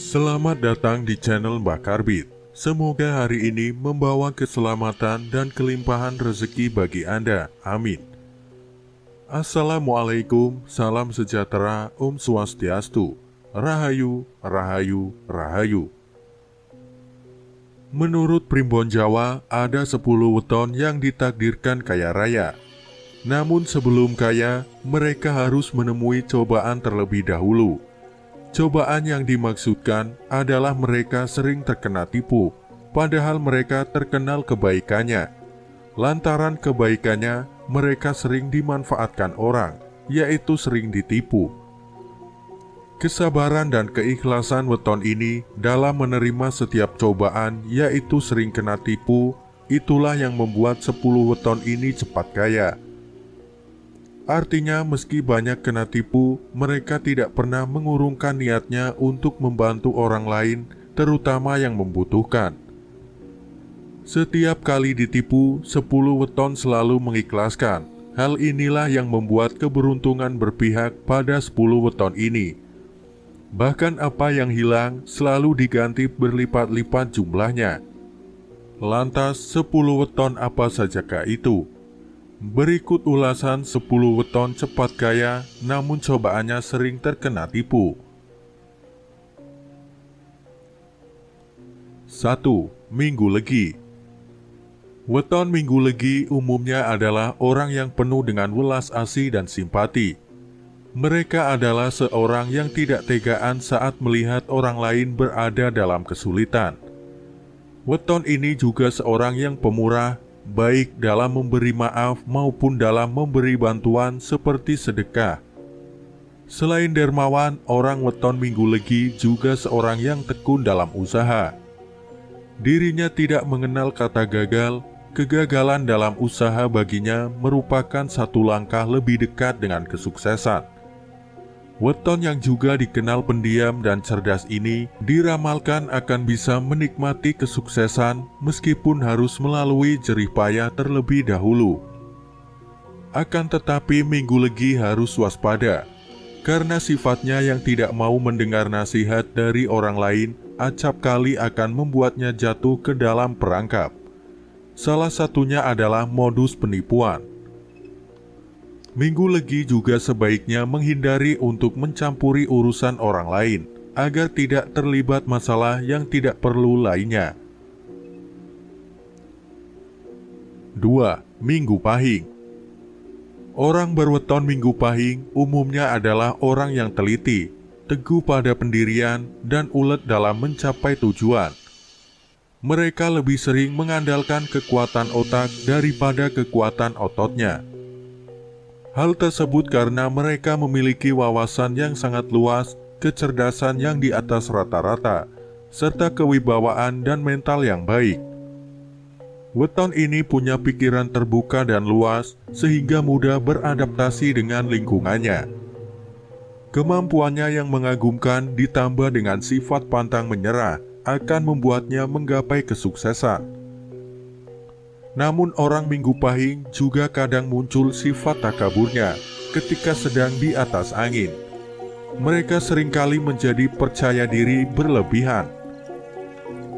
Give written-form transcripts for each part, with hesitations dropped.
Selamat datang di channel Mbah Karbit. Semoga hari ini membawa keselamatan dan kelimpahan rezeki bagi Anda. Amin. Assalamualaikum, salam sejahtera, Om Swastiastu. Rahayu, Rahayu, Rahayu. Menurut Primbon Jawa, ada 10 weton yang ditakdirkan kaya raya. Namun sebelum kaya, mereka harus menemui cobaan terlebih dahulu. Cobaan yang dimaksudkan adalah mereka sering terkena tipu, padahal mereka terkenal kebaikannya. Lantaran kebaikannya, mereka sering dimanfaatkan orang, yaitu sering ditipu. Kesabaran dan keikhlasan weton ini dalam menerima setiap cobaan, yaitu sering kena tipu, itulah yang membuat 10 weton ini cepat kaya. Artinya meski banyak kena tipu, mereka tidak pernah mengurungkan niatnya untuk membantu orang lain, terutama yang membutuhkan. Setiap kali ditipu, 10 weton selalu mengikhlaskan. Hal inilah yang membuat keberuntungan berpihak pada 10 weton ini. Bahkan apa yang hilang selalu diganti berlipat-lipat jumlahnya. Lantas 10 weton apa sajakah itu? Berikut ulasan 10 weton cepat kaya, namun cobaannya sering terkena tipu. 1. Minggu Legi. Weton Minggu Legi umumnya adalah orang yang penuh dengan welas asih dan simpati. Mereka adalah seorang yang tidak tegaan saat melihat orang lain berada dalam kesulitan. Weton ini juga seorang yang pemurah, baik dalam memberi maaf maupun dalam memberi bantuan seperti sedekah. Selain dermawan, orang weton Minggu Legi juga seorang yang tekun dalam usaha. Dirinya tidak mengenal kata gagal. Kegagalan dalam usaha baginya merupakan satu langkah lebih dekat dengan kesuksesan. Weton yang juga dikenal pendiam dan cerdas ini diramalkan akan bisa menikmati kesuksesan meskipun harus melalui jerih payah terlebih dahulu. Akan tetapi Minggu Legi harus waspada, karena sifatnya yang tidak mau mendengar nasihat dari orang lain acap kali akan membuatnya jatuh ke dalam perangkap. Salah satunya adalah modus penipuan. Minggu Legi juga sebaiknya menghindari untuk mencampuri urusan orang lain, agar tidak terlibat masalah yang tidak perlu lainnya. 2. Minggu Pahing. Orang berweton Minggu Pahing umumnya adalah orang yang teliti, teguh pada pendirian, dan ulet dalam mencapai tujuan. Mereka lebih sering mengandalkan kekuatan otak daripada kekuatan ototnya. Hal tersebut karena mereka memiliki wawasan yang sangat luas, kecerdasan yang di atas rata-rata, serta kewibawaan dan mental yang baik. Weton ini punya pikiran terbuka dan luas, sehingga mudah beradaptasi dengan lingkungannya. Kemampuannya yang mengagumkan ditambah dengan sifat pantang menyerah akan membuatnya menggapai kesuksesan. Namun orang Minggu Pahing juga kadang muncul sifat takaburnya ketika sedang di atas angin. Mereka seringkali menjadi percaya diri berlebihan.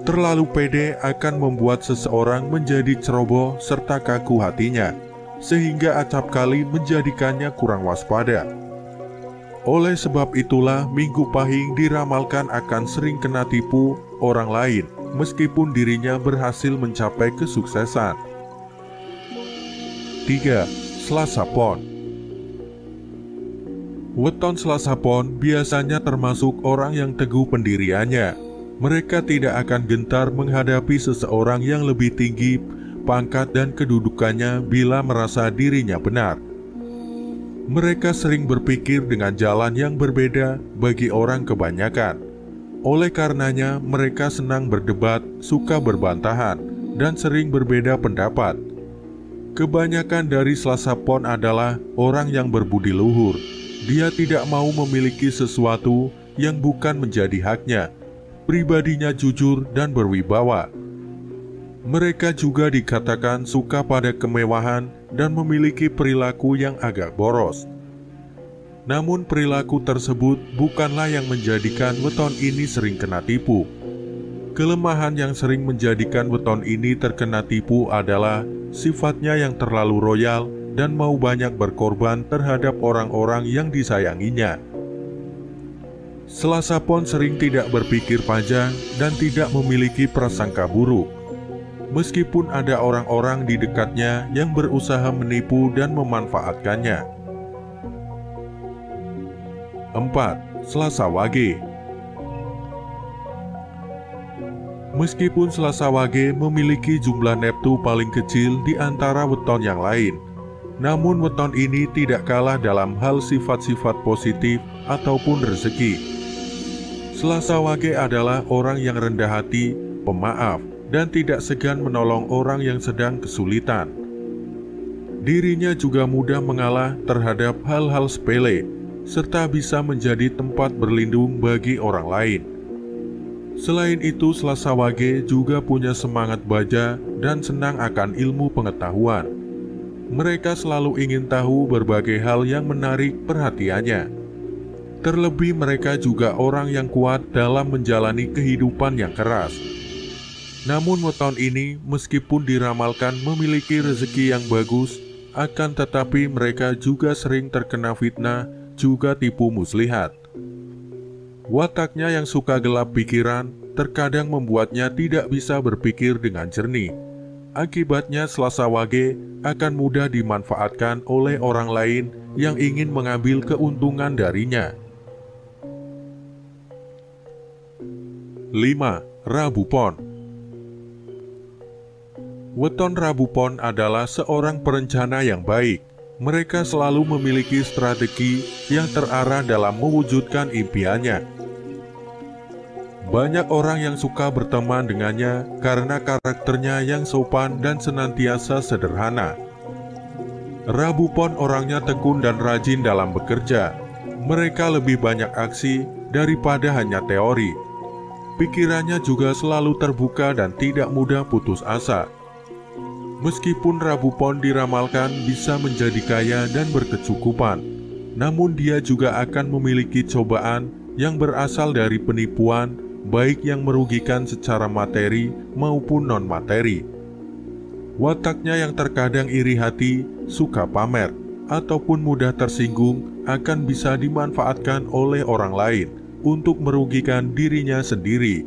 Terlalu pede akan membuat seseorang menjadi ceroboh serta kaku hatinya, sehingga acap kali menjadikannya kurang waspada. Oleh sebab itulah Minggu Pahing diramalkan akan sering kena tipu orang lain, meskipun dirinya berhasil mencapai kesuksesan. 3. Selasa Pon. Weton Selasa Pon biasanya termasuk orang yang teguh pendiriannya. Mereka tidak akan gentar menghadapi seseorang yang lebih tinggi pangkat dan kedudukannya bila merasa dirinya benar. Mereka sering berpikir dengan jalan yang berbeda bagi orang kebanyakan. Oleh karenanya, mereka senang berdebat, suka berbantahan, dan sering berbeda pendapat. Kebanyakan dari Selasa Pon adalah orang yang berbudi luhur. Dia tidak mau memiliki sesuatu yang bukan menjadi haknya. Pribadinya jujur dan berwibawa. Mereka juga dikatakan suka pada kemewahan dan memiliki perilaku yang agak boros. Namun perilaku tersebut bukanlah yang menjadikan weton ini sering kena tipu. Kelemahan yang sering menjadikan weton ini terkena tipu adalah sifatnya yang terlalu royal dan mau banyak berkorban terhadap orang-orang yang disayanginya. Selasa Pon sering tidak berpikir panjang dan tidak memiliki prasangka buruk. Meskipun ada orang-orang di dekatnya yang berusaha menipu dan memanfaatkannya. 4. Selasa Wage. Meskipun Selasa Wage memiliki jumlah neptu paling kecil di antara weton yang lain, namun weton ini tidak kalah dalam hal sifat-sifat positif ataupun rezeki. Selasa Wage adalah orang yang rendah hati, pemaaf, dan tidak segan menolong orang yang sedang kesulitan. Dirinya juga mudah mengalah terhadap hal-hal sepele, serta bisa menjadi tempat berlindung bagi orang lain. Selain itu, Selasa Wage juga punya semangat baja dan senang akan ilmu pengetahuan. Mereka selalu ingin tahu berbagai hal yang menarik perhatiannya. Terlebih mereka juga orang yang kuat dalam menjalani kehidupan yang keras. Namun weton ini meskipun diramalkan memiliki rezeki yang bagus, akan tetapi mereka juga sering terkena fitnah, juga tipu muslihat. Wataknya yang suka gelap pikiran, terkadang membuatnya tidak bisa berpikir dengan jernih. Akibatnya Selasa Wage akan mudah dimanfaatkan oleh orang lain yang ingin mengambil keuntungan darinya. 5. Rabu Pon. Weton Rabu Pon adalah seorang perencana yang baik. Mereka selalu memiliki strategi yang terarah dalam mewujudkan impiannya. Banyak orang yang suka berteman dengannya karena karakternya yang sopan dan senantiasa sederhana. Rabu Pon orangnya tekun dan rajin dalam bekerja. Mereka lebih banyak aksi daripada hanya teori. Pikirannya juga selalu terbuka dan tidak mudah putus asa. Meskipun Rabu Pon diramalkan bisa menjadi kaya dan berkecukupan, namun dia juga akan memiliki cobaan yang berasal dari penipuan, baik yang merugikan secara materi maupun non-materi. Wataknya yang terkadang iri hati, suka pamer, ataupun mudah tersinggung akan bisa dimanfaatkan oleh orang lain untuk merugikan dirinya sendiri.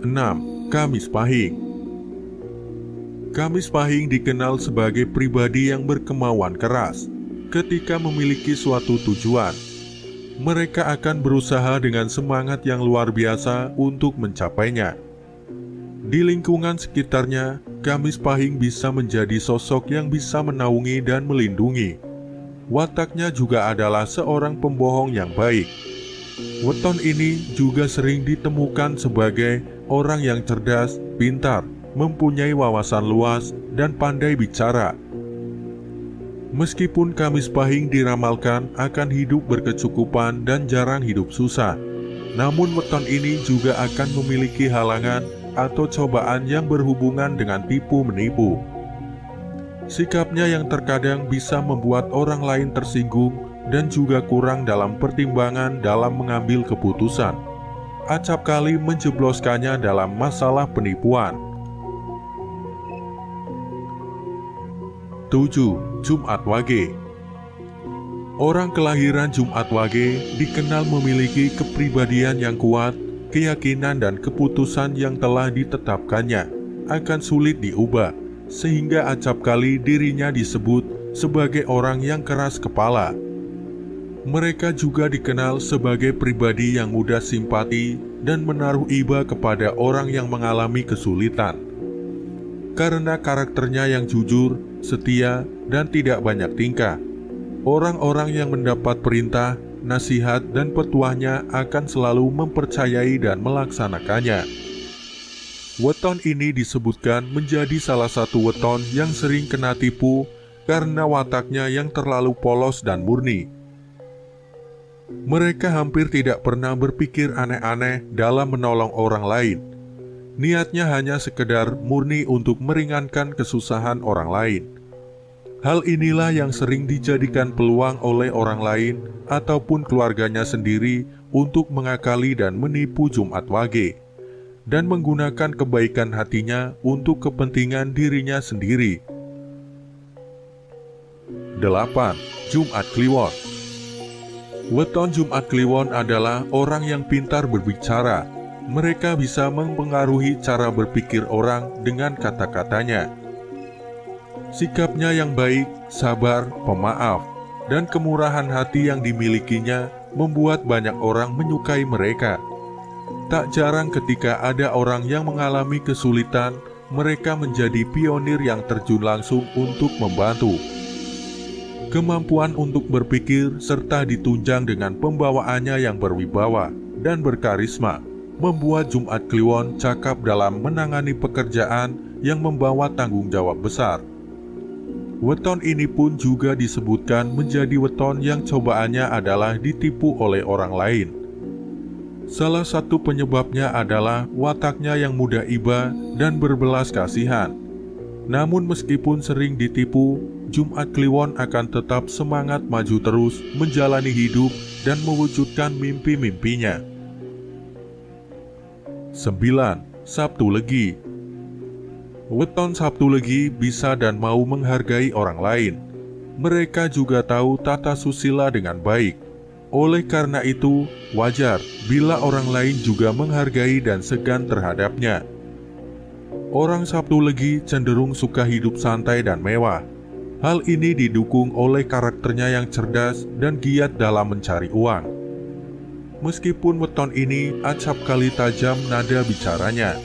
6. Kamis Pahing. Kamis Pahing dikenal sebagai pribadi yang berkemauan keras. Ketika memiliki suatu tujuan, mereka akan berusaha dengan semangat yang luar biasa untuk mencapainya. Di lingkungan sekitarnya, Kamis Pahing bisa menjadi sosok yang bisa menaungi dan melindungi. Wataknya juga adalah seorang pembohong yang baik. Weton ini juga sering ditemukan sebagai orang yang cerdas, pintar, mempunyai wawasan luas, dan pandai bicara. Meskipun Kamis Pahing diramalkan akan hidup berkecukupan dan jarang hidup susah, namun weton ini juga akan memiliki halangan atau cobaan yang berhubungan dengan tipu-menipu. Sikapnya yang terkadang bisa membuat orang lain tersinggung dan juga kurang dalam pertimbangan dalam mengambil keputusan. Acap kali menjebloskannya dalam masalah penipuan. 7. Jumat Wage. Orang kelahiran Jumat Wage dikenal memiliki kepribadian yang kuat, keyakinan dan keputusan yang telah ditetapkannya akan sulit diubah, sehingga acap kali dirinya disebut sebagai orang yang keras kepala. Mereka juga dikenal sebagai pribadi yang mudah simpati dan menaruh iba kepada orang yang mengalami kesulitan. Karena karakternya yang jujur, setia, dan tidak banyak tingkah, orang-orang yang mendapat perintah, nasihat, dan petuahnya akan selalu mempercayai dan melaksanakannya. Weton ini disebutkan menjadi salah satu weton yang sering kena tipu karena wataknya yang terlalu polos dan murni. Mereka hampir tidak pernah berpikir aneh-aneh dalam menolong orang lain. Niatnya hanya sekedar murni untuk meringankan kesusahan orang lain. Hal inilah yang sering dijadikan peluang oleh orang lain ataupun keluarganya sendiri untuk mengakali dan menipu Jumat Wage, dan menggunakan kebaikan hatinya untuk kepentingan dirinya sendiri. 8. Jumat Kliwon. Weton Jumat Kliwon adalah orang yang pintar berbicara. Mereka bisa mempengaruhi cara berpikir orang dengan kata-katanya. Sikapnya yang baik, sabar, pemaaf, dan kemurahan hati yang dimilikinya membuat banyak orang menyukai mereka. Tak jarang ketika ada orang yang mengalami kesulitan, mereka menjadi pionir yang terjun langsung untuk membantu. Kemampuan untuk berpikir serta ditunjang dengan pembawaannya yang berwibawa dan berkarisma membuat Jumat Kliwon cakap dalam menangani pekerjaan yang membawa tanggung jawab besar. Weton ini pun juga disebutkan menjadi weton yang cobaannya adalah ditipu oleh orang lain. Salah satu penyebabnya adalah wataknya yang mudah iba dan berbelas kasihan. Namun meskipun sering ditipu, Jumat Kliwon akan tetap semangat maju terus menjalani hidup dan mewujudkan mimpi-mimpinya. 9. Sabtu Legi. Weton Sabtu Legi bisa dan mau menghargai orang lain. Mereka juga tahu tata susila dengan baik. Oleh karena itu, wajar bila orang lain juga menghargai dan segan terhadapnya. Orang Sabtu Legi cenderung suka hidup santai dan mewah. Hal ini didukung oleh karakternya yang cerdas dan giat dalam mencari uang. Meskipun weton ini acap kali tajam nada bicaranya,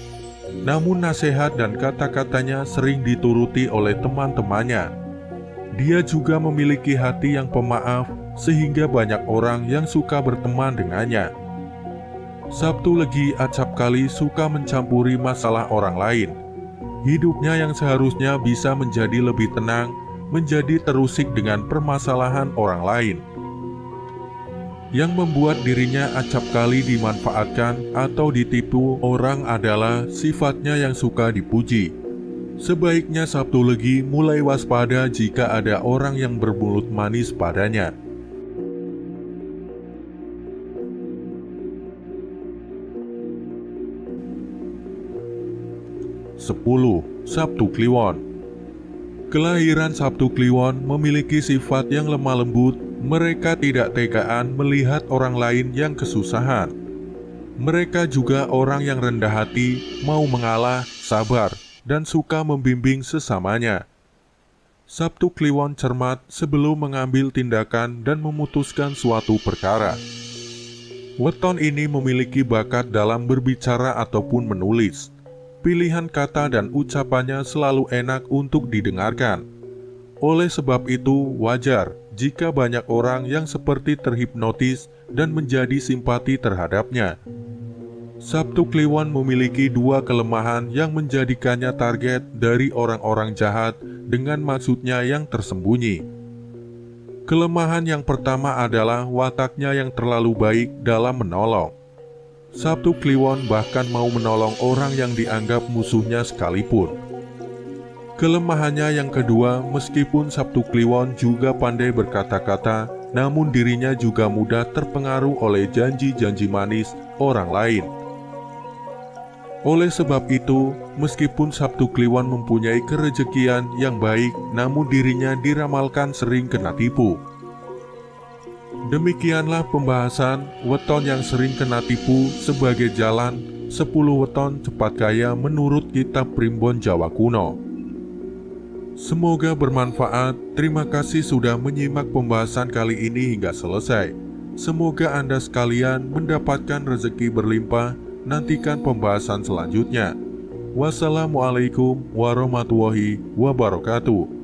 namun nasihat dan kata-katanya sering dituruti oleh teman-temannya. Dia juga memiliki hati yang pemaaf sehingga banyak orang yang suka berteman dengannya. Sabtu Legi acap kali suka mencampuri masalah orang lain. Hidupnya yang seharusnya bisa menjadi lebih tenang, menjadi terusik dengan permasalahan orang lain. Yang membuat dirinya acap kali dimanfaatkan atau ditipu orang adalah sifatnya yang suka dipuji. Sebaiknya Sabtu Legi mulai waspada jika ada orang yang bermulut manis padanya. 10. Sabtu Kliwon. Kelahiran Sabtu Kliwon memiliki sifat yang lemah lembut. Mereka tidak tegaan melihat orang lain yang kesusahan. Mereka juga orang yang rendah hati, mau mengalah, sabar, dan suka membimbing sesamanya. Sabtu Kliwon cermat sebelum mengambil tindakan dan memutuskan suatu perkara. Weton ini memiliki bakat dalam berbicara ataupun menulis. Pilihan kata dan ucapannya selalu enak untuk didengarkan. Oleh sebab itu, wajar jika banyak orang yang seperti terhipnotis dan menjadi simpati terhadapnya. Sabtu Kliwon memiliki dua kelemahan yang menjadikannya target dari orang-orang jahat dengan maksudnya yang tersembunyi. Kelemahan yang pertama adalah wataknya yang terlalu baik dalam menolong. Sabtu Kliwon bahkan mau menolong orang yang dianggap musuhnya sekalipun. Kelemahannya yang kedua, meskipun Sabtu Kliwon juga pandai berkata-kata, namun dirinya juga mudah terpengaruh oleh janji-janji manis orang lain. Oleh sebab itu, meskipun Sabtu Kliwon mempunyai kerejekian yang baik, namun dirinya diramalkan sering kena tipu. Demikianlah pembahasan weton yang sering kena tipu sebagai jalan 10 weton cepat kaya menurut kitab Primbon Jawa Kuno. Semoga bermanfaat. Terima kasih sudah menyimak pembahasan kali ini hingga selesai. Semoga Anda sekalian mendapatkan rezeki berlimpah. Nantikan pembahasan selanjutnya. Wassalamualaikum warahmatullahi wabarakatuh.